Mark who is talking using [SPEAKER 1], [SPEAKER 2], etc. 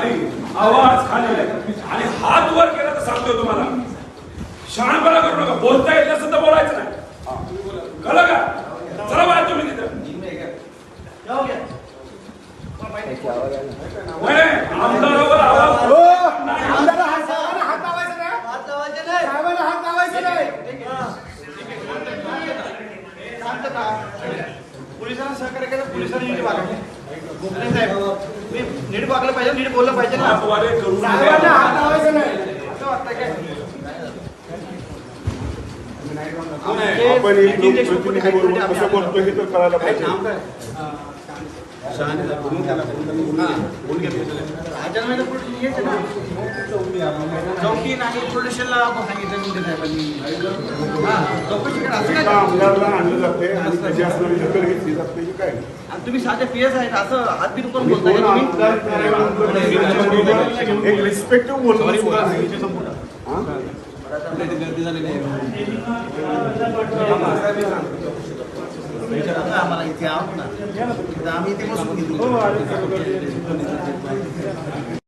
[SPEAKER 1] खाली, आवाज खाली आणि हात वर केला तर सांगतोय तुम्हाला, शहाणपणा करू नका. बोलता येत नसेल तर बोलायचं नाही, कळलं का? चला बाहेर तुम्ही तिथं. आमदारावर आवाज
[SPEAKER 2] पोलिसांना सहकार्य केलं, पोलिसांनी नीट वागले. नीट वागलं पाहिजे, नीट बोललं पाहिजे ना.
[SPEAKER 1] करू
[SPEAKER 3] आपण कसं बोलतो हे तर कळायला पाहिजे.
[SPEAKER 2] चौकी नाही पोलिसला सांगितलं
[SPEAKER 3] आमदारला आणलं जाते आणि त्याची असणारी दखल घेतली जाते की काय.
[SPEAKER 2] तुम्ही साधे पीएस आहेत असं हातबीत करून बोलताय.
[SPEAKER 3] एक रिस्पेक्टिव्ह बोलतो.
[SPEAKER 2] आम्हाला इथे आहोत ना, आम्ही इथे बसून घेतो.